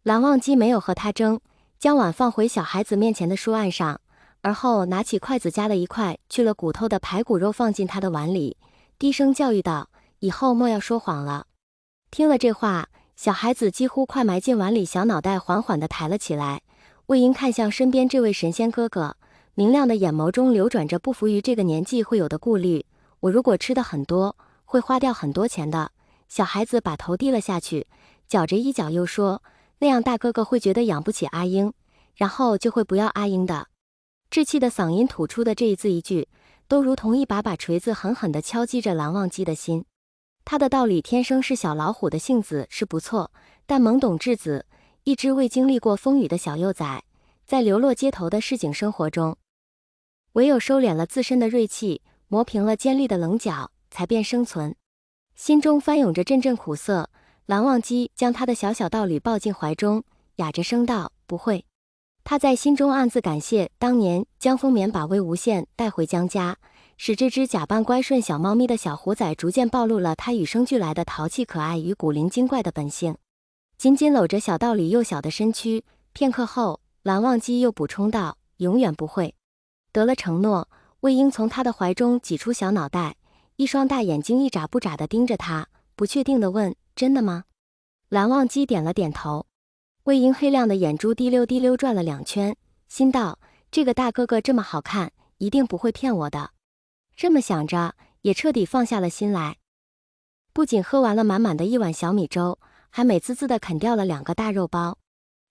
蓝忘机没有和他争，将碗放回小孩子面前的书案上，而后拿起筷子夹了一块去了骨头的排骨肉放进他的碗里，低声教育道：“以后莫要说谎了。”听了这话，小孩子几乎快埋进碗里，小脑袋缓缓地抬了起来。魏婴看向身边这位神仙哥哥，明亮的眼眸中流转着不服于这个年纪会有的顾虑。我如果吃的很多，会花掉很多钱的。小孩子把头低了下去，绞着衣角又说：“那样大哥哥会觉得养不起阿英，然后就会不要阿英的。”稚气的嗓音吐出的这一字一句，都如同一把把锤子狠狠地敲击着蓝忘机的心。他的道理天生是小老虎的性子是不错，但懵懂稚子，一只未经历过风雨的小幼崽，在流落街头的市井生活中，唯有收敛了自身的锐气，磨平了尖利的棱角，才便生存。心中翻涌着阵阵苦涩，蓝忘机将他的小小道侣抱进怀中，哑着声道：“不会。”他在心中暗自感谢当年江丰棉把魏无羡带回江家，使这只假扮乖顺小猫咪的小虎崽逐渐暴露了它与生俱来的淘气可爱与古灵精怪的本性。紧紧搂着小道侣幼小的身躯，片刻后，蓝忘机又补充道：“永远不会。”得了承诺，魏婴从他的怀中挤出小脑袋，一双大眼睛一眨不眨地盯着他，不确定地问：“真的吗？”蓝忘机点了点头。魏婴黑亮的眼珠滴溜滴溜转了2圈，心道：这个大哥哥这么好看，一定不会骗我的。这么想着，也彻底放下了心来。不仅喝完了满满的一碗小米粥，还美滋滋地啃掉了2个大肉包。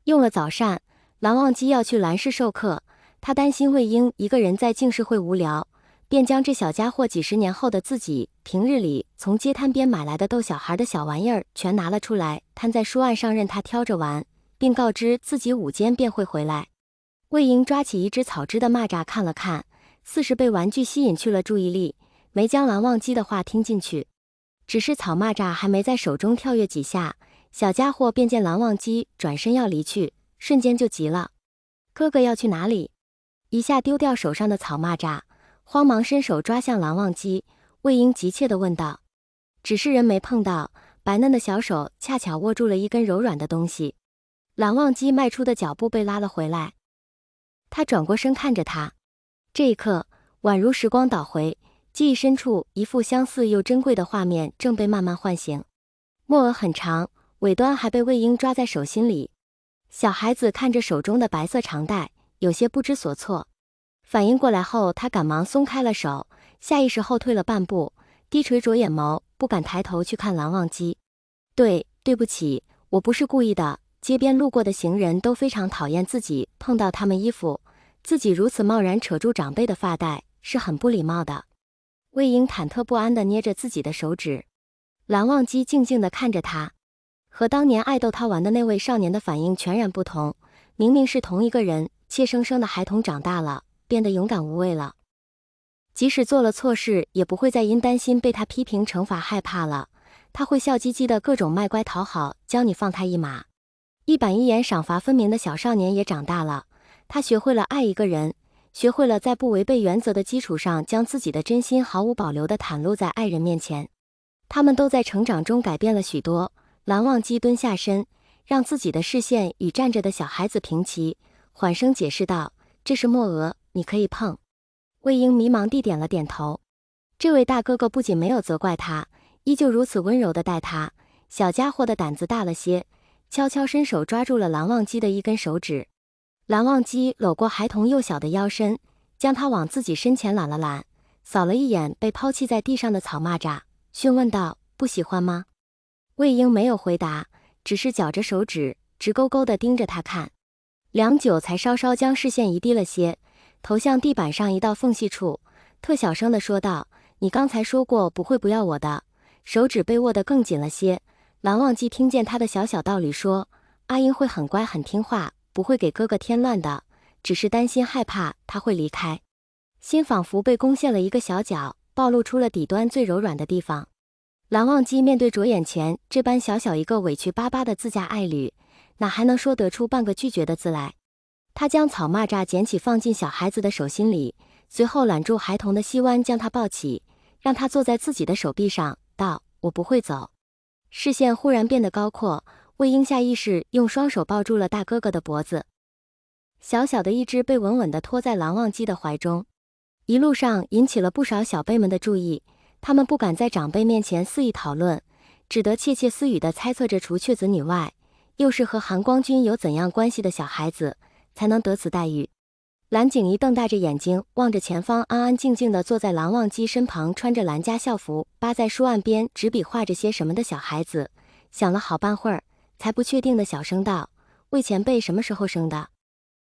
用了早膳，蓝忘机要去蓝氏授课，他担心魏婴一个人在净室会无聊，便将这小家伙几十年后的自己平日里从街摊边买来的逗小孩的小玩意儿全拿了出来，摊在书案上任他挑着玩，并告知自己午间便会回来。魏婴抓起一只草织的蚂蚱看了看，似是被玩具吸引去了注意力，没将蓝忘机的话听进去。只是草蚂蚱还没在手中跳跃几下，小家伙便见蓝忘机转身要离去，瞬间就急了：“哥哥要去哪里？”一下丢掉手上的草蚂蚱，慌忙伸手抓向蓝忘机。魏婴急切地问道：“只是人没碰到，白嫩的小手恰巧握住了一根柔软的东西。”蓝忘机迈出的脚步被拉了回来，他转过身看着他，这一刻宛如时光倒回，记忆深处一幅相似又珍贵的画面正被慢慢唤醒。木额很长，尾端还被魏婴抓在手心里。小孩子看着手中的白色长带，有些不知所措。反应过来后，他赶忙松开了手，下意识后退了半步，低垂着眼眸，不敢抬头去看蓝忘机。对不起，我不是故意的。街边路过的行人都非常讨厌自己碰到他们衣服，自己如此贸然扯住长辈的发带，是很不礼貌的。魏婴忐忑不安地捏着自己的手指，蓝忘机静静地看着他，和当年爱逗他玩的那位少年的反应全然不同。明明是同一个人，怯生生的孩童长大了，变得勇敢无畏了。即使做了错事，也不会再因担心被他批评惩罚害怕了，他会笑唧唧的各种卖乖讨好，教你放他一马。一板一眼赏罚分明的小少年也长大了，他学会了爱一个人，学会了在不违背原则的基础上将自己的真心毫无保留地袒露在爱人面前。他们都在成长中改变了许多。蓝忘机蹲下身，让自己的视线与站着的小孩子平齐，缓声解释道：“这是墨鹅，你可以碰。”魏婴迷茫地点了点头。这位大哥哥不仅没有责怪他，依旧如此温柔地待他。小家伙的胆子大了些，悄悄伸手抓住了蓝忘机的一根手指。蓝忘机搂过孩童幼小的腰身，将他往自己身前揽了揽，扫了一眼被抛弃在地上的草蚂蚱，询问道：“不喜欢吗？”魏婴没有回答，只是绞着手指，直勾勾地盯着他看。良久才稍稍将视线移低了些，投向地板上一道缝隙处，特小声地说道：“你刚才说过不会不要我的。”手指被握得更紧了些。蓝忘机听见他的小小道理说：“阿英会很乖很听话，不会给哥哥添乱的，只是担心害怕他会离开。”心仿佛被攻陷了一个小角，暴露出了底端最柔软的地方。蓝忘机面对着眼前这般小小一个委屈巴巴的自家爱侣，哪还能说得出半个拒绝的字来？他将草蚂蚱捡起放进小孩子的手心里，随后揽住孩童的膝弯将他抱起，让他坐在自己的手臂上，道：“我不会走。”视线忽然变得高阔，魏婴下意识用双手抱住了大哥哥的脖子，小小的一只被稳稳地拖在蓝忘机的怀中。一路上引起了不少小辈们的注意，他们不敢在长辈面前肆意讨论，只得窃窃私语地猜测着除却子女外，又是和韩光君有怎样关系的小孩子才能得此待遇。蓝景怡瞪大着眼睛望着前方安安静静地坐在蓝忘机身旁，穿着蓝家校服扒在书案边执笔画着些什么的小孩子，想了好半会儿，才不确定地小声道：魏前辈什么时候生的？